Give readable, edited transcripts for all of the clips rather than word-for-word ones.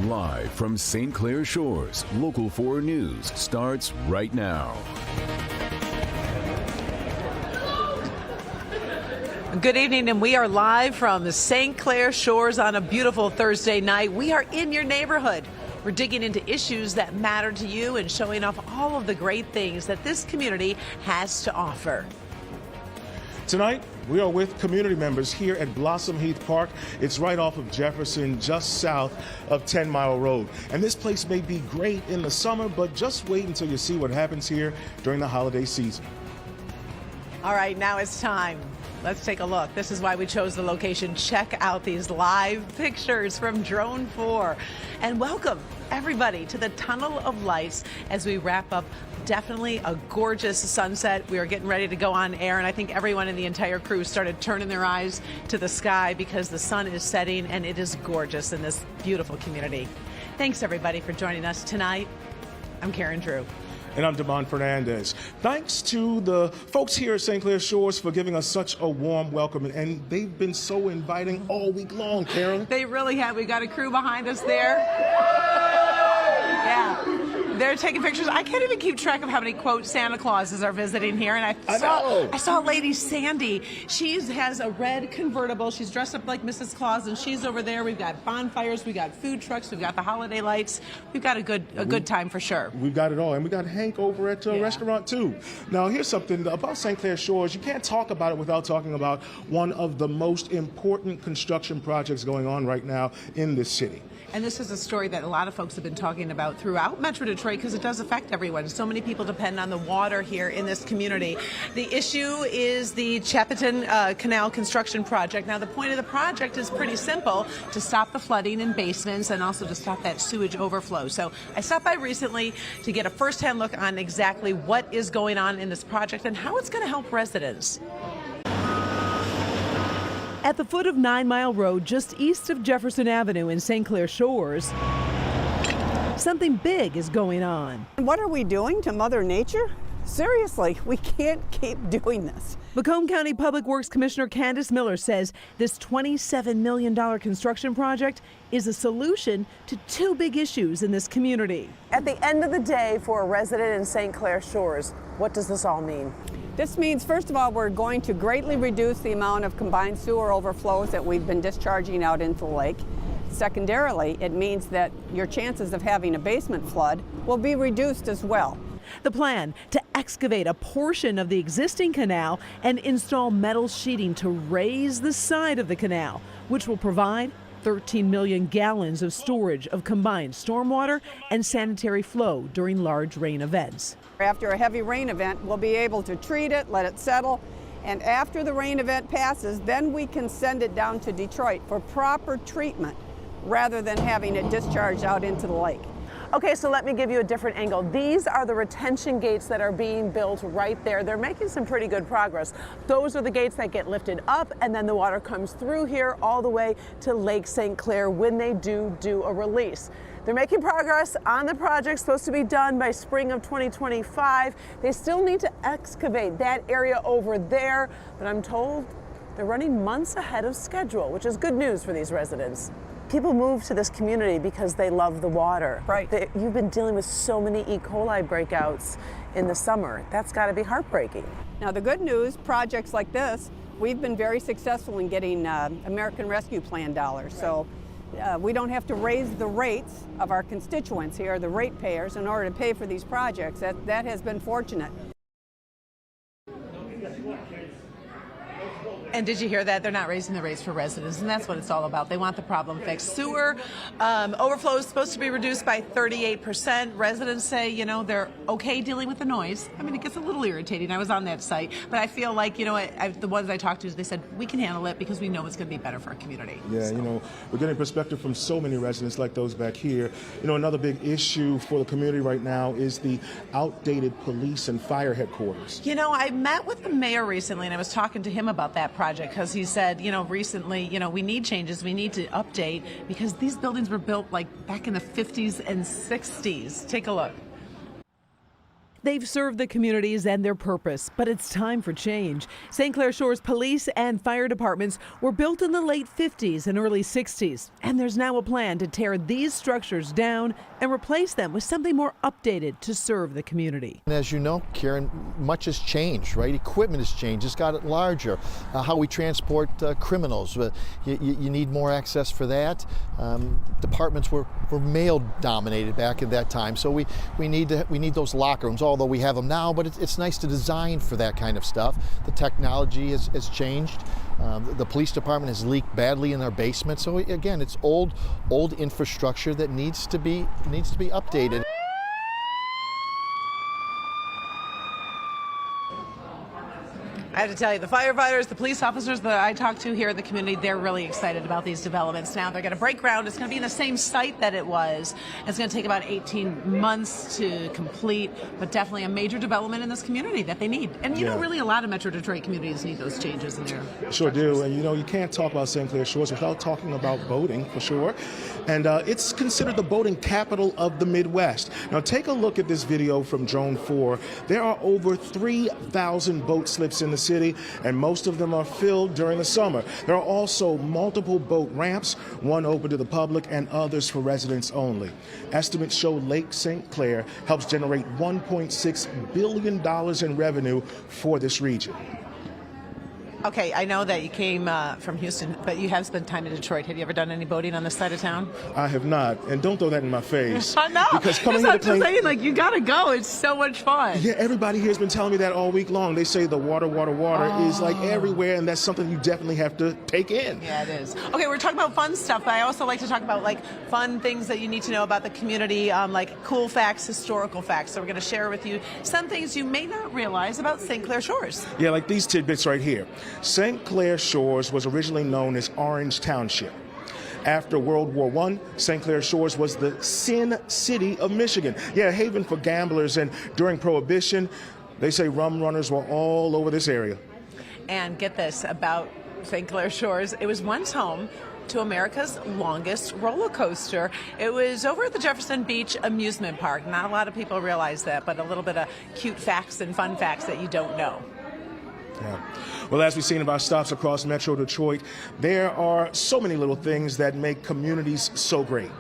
Live from St. Clair Shores, Local 4 News starts right now. Good evening, and we are live from the St. Clair Shores on a beautiful Thursday night. We are in your neighborhood. We're digging into issues that matter to you and showing off all of the great things that this community has to offer. Tonight, we are with community members here at Blossom Heath Park. It's right off of Jefferson, just south of 10 Mile Road. And this place may be great in the summer, but just wait until you see what happens here during the holiday season. All right, now it's time. Let's take a look. This is why we chose the location. Check out these live pictures from Drone 4. And welcome everybody to the Tunnel of Lights as we wrap up definitely a gorgeous sunset. We are getting ready to go on air, and I think everyone in the entire crew started turning their eyes to the sky because the sun is setting and it is gorgeous in this beautiful community. Thanks everybody for joining us tonight. I'm Karen Drew. And I'm Devon Fernandez. Thanks to the folks here at St. Clair Shores for giving us such a warm welcome. And they've been so inviting all week long, Karen. They really have. We've got a crew behind us there. Yeah. They're taking pictures. I can't even keep track of how many, quote, Santa Clauses are visiting here. And I saw Lady Sandy. She has a red convertible. She's dressed up like Mrs. Claus, and she's over there. We've got bonfires. We've got food trucks. We've got the holiday lights. We've got a good time for sure. We've got it all. And we got Hank over at a restaurant, too. Now, here's something about St. Clair Shores. You can't talk about it without talking about one of the most important construction projects going on right now in this city. And this is a story that a lot of folks have been talking about throughout Metro Detroit because it does affect everyone. So many people depend on the water here in this community. The issue is the Chappaton Canal construction project. Now, the point of the project is pretty simple, to stop the flooding in basements and also to stop that sewage overflow. So I stopped by recently to get a firsthand look on exactly what is going on in this project and how it's going to help residents. At the foot of 9 Mile Road, just east of Jefferson Avenue in St. Clair Shores, something big is going on. What are we doing to Mother Nature? Seriously, we can't keep doing this. Macomb County Public Works Commissioner Candace Miller says this $27 million construction project is a solution to two big issues in this community. At the end of the day, for a resident in St. Clair Shores, what does this all mean? This means, first of all, we're going to greatly reduce the amount of combined sewer overflows that we've been discharging out into the lake. Secondarily, it means that your chances of having a basement flood will be reduced as well. The plan to excavate a portion of the existing canal and install metal sheeting to raise the side of the canal, which will provide 13 million gallons of storage of combined stormwater and sanitary flow during large rain events. After a heavy rain event, we'll be able to treat it, let it settle, and after the rain event passes, then we can send it down to Detroit for proper treatment rather than having it discharged out into the lake. Okay, so let me give you a different angle. These are the retention gates that are being built right there. They're making some pretty good progress. Those are the gates that get lifted up, and then the water comes through here all the way to Lake St. Clair when they do a release. They're making progress on the project, supposed to be done by spring of 2025. They still need to excavate that area over there, but I'm told they're running months ahead of schedule, which is good news for these residents. People move to this community because they love the water. Right. You've been dealing with so many E. coli breakouts in the summer. That's got to be heartbreaking. Now, the good news, projects like this, we've been very successful in getting American Rescue Plan dollars. So we don't have to raise the rates of our constituents here, the ratepayers, in order to pay for these projects. That has been fortunate. And did you hear that? They're not raising the rates for residents, and that's what it's all about. They want the problem fixed. Sewer overflow is supposed to be reduced by 38%. Residents say, you know, they're okay dealing with the noise. I mean, it gets a little irritating. I was on that site, but I feel like, you know, the ones I talked to, they said, we can handle it because we know it's going to be better for our community. Yeah, so. You know, we're getting perspective from so many residents like those back here. You know, another big issue for the community right now is the outdated police and fire headquarters. You know, I met with the mayor recently, and I was talking to him about that project because he said, you know, recently, you know, we need changes, we need to update because these buildings were built like back in the 50s and 60s. Take a look. They've served the communities and their purpose, but it's time for change. St. Clair Shores police and fire departments were built in the late 50s and early 60s, and there's now a plan to tear these structures down and replace them with something more updated to serve the community. And as you know, Karen, much has changed, right? Equipment has changed. It's got larger. How we transport criminals, you need more access for that. Departments were male dominated back at that time, so we need those locker rooms, although we have them now, but it's nice to design for that kind of stuff. The technology has changed. The police department has leaked badly in their basement, so again, it's old infrastructure that needs to be updated. I have to tell you, the firefighters, the police officers that I talk to here in the community, they're really excited about these developments. Now they're going to break ground. It's going to be in the same site that it was. It's going to take about 18 months to complete, but definitely a major development in this community that they need. And you know, really a lot of Metro Detroit communities need those changes in there. Sure do. And you know, you can't talk about St. Clair Shores without talking about boating, for sure. And it's considered the boating capital of the Midwest. Now take a look at this video from Drone 4. There are over 3,000 boat slips in the city, and most of them are filled during the summer. There are also multiple boat ramps, one open to the public and others for residents only. Estimates show Lake St. Clair helps generate $1.6 billion in revenue for this region. Okay, I know that you came from Houston, but you have spent time in Detroit. Have you ever done any boating on this side of town? I have not, and don't throw that in my face. I know. Because coming I'm here to just saying, like, you gotta go. It's so much fun. Yeah, everybody here has been telling me that all week long. They say the water is like everywhere, and that's something you definitely have to take in. Yeah, it is. Okay, we're talking about fun stuff, but I also like to talk about like fun things that you need to know about the community, like cool facts, historical facts. So we're going to share with you some things you may not realize about St. Clair Shores. Yeah, like these tidbits right here. St. Clair Shores was originally known as Orange Township. After World War I, St. Clair Shores was the Sin City of Michigan. Yeah, a haven for gamblers, and during Prohibition, they say rum runners were all over this area. And get this about St. Clair Shores, it was once home to America's longest roller coaster. It was over at the Jefferson Beach Amusement Park. Not a lot of people realize that, but a little bit of cute facts and fun facts that you don't know. Yeah. Well, as we've seen of our stops across Metro Detroit, there are so many little things that make communities so great.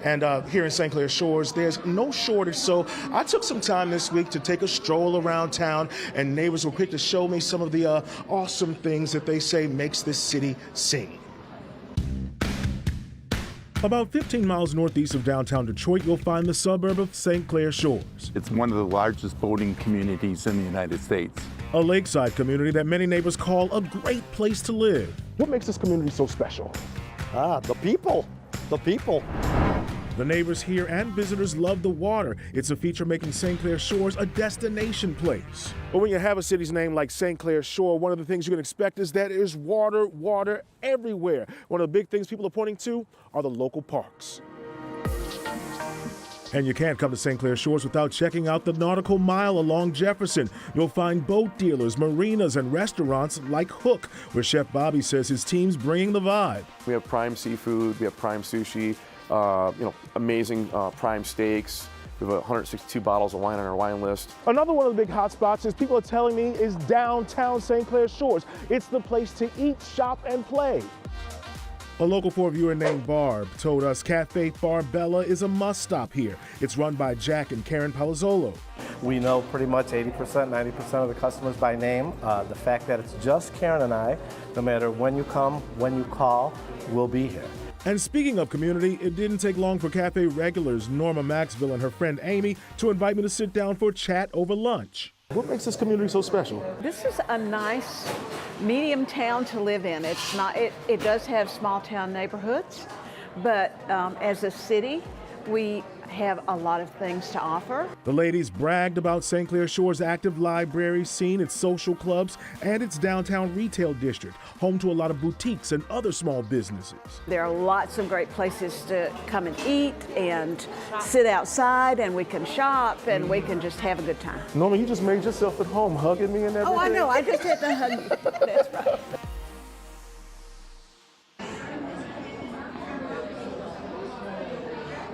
And here in St. Clair Shores, there's no shortage. So I took some time this week to take a stroll around town, and neighbors were quick to show me some of the awesome things that they say makes this city sing. About 15 miles northeast of downtown Detroit, you'll find the suburb of St. Clair Shores. It's one of the largest boating communities in the United States. A lakeside community that many neighbors call a great place to live. What makes this community so special? The people. The neighbors here and visitors love the water. It's a feature making St. Clair Shores a destination place. But when you have a city's name like St. Clair Shore, one of the things you can expect is that there's water everywhere. One of the big things people are pointing to are the local parks. And you can't come to St. Clair Shores without checking out the Nautical Mile along Jefferson. You'll find boat dealers, marinas, and restaurants like Hook, where Chef Bobby says his team's bringing the vibe. We have prime seafood, we have prime sushi, amazing prime steaks. We have 162 bottles of wine on our wine list. Another one of the big hot spots, as people are telling me, is downtown St. Clair Shores. It's the place to eat, shop, and play. A local 4 viewer named Barb told us Cafe Barbella is a must-stop here. It's run by Jack and Karen Palazzolo. We know pretty much 80%, 90% of the customers by name. The fact that it's just Karen and I, no matter when you come, when you call, we'll be here. And speaking of community, it didn't take long for cafe regulars Norma Maxville and her friend Amy to invite me to sit down for a chat over lunch. What makes this community so special? This is a nice medium town to live in. It's not. It does have small town neighborhoods, but as a city, we have a lot of things to offer. The ladies bragged about St. Clair Shores' active library scene, its social clubs, and its downtown retail district, home to a lot of boutiques and other small businesses. There are lots of great places to come and eat and sit outside, and we can shop and we can just have a good time. Norman, you just made yourself at home, hugging me and everything. Oh, I know. I just had to hug you. That's right.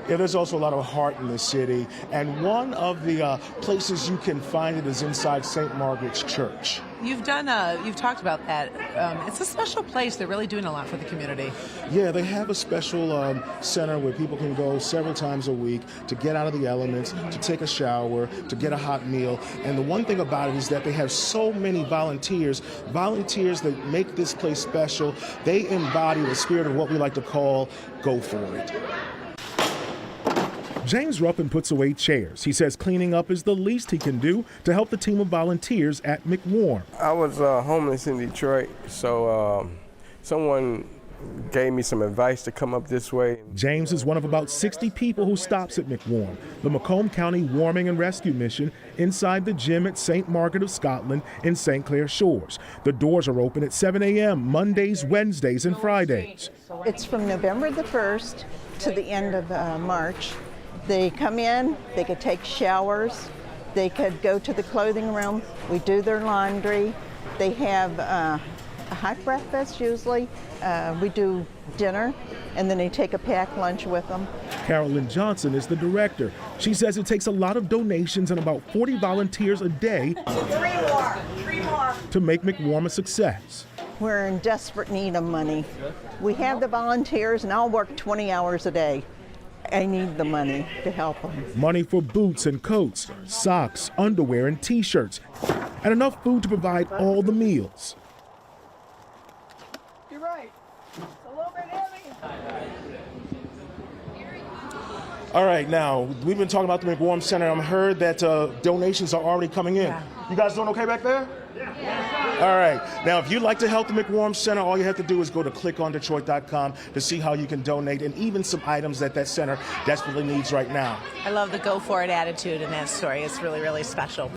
Yeah, there's also a lot of heart in the city, and one of the places you can find it is inside St. Margaret's Church. You've talked about that. It's a special place. They're really doing a lot for the community. Yeah, they have a special center where people can go several times a week to get out of the elements, to take a shower, to get a hot meal. And the one thing about it is that they have so many volunteers that make this place special. They embody the spirit of what we like to call go for it. James Ruffin puts away chairs. He says cleaning up is the least he can do to help the team of volunteers at McWarm. I was homeless in Detroit, so someone gave me some advice to come up this way. James is one of about 60 people who stops at McWarm, the Macomb County Warming and Rescue Mission inside the gym at St. Margaret of Scotland in St. Clair Shores. The doors are open at 7 a.m. Mondays, Wednesdays, and Fridays. It's from November the 1st to the end of March. They come in, they could take showers, they could go to the clothing room, we do their laundry, they have a hot breakfast usually, we do dinner, and then they take a packed lunch with them. Carolyn Johnson is the director. She says it takes a lot of donations and about 40 volunteers a day Three more. to make McWarm a success. We're in desperate need of money. We have the volunteers and I'll work 20 hours a day. I need the money to help them. Money for boots and coats, socks, underwear, and T-shirts, and enough food to provide all the meals. You're right. It's a little bit heavy. All right, now, we've been talking about the McWarm Center. I've heard that donations are already coming in. Yeah. You guys doing okay back there? Yeah. All right. Now, if you'd like to help the McWarm Center, all you have to do is go to clickondetroit.com to see how you can donate, and even some items that center desperately needs right now. I love the go for it attitude in that story. It's really, really special.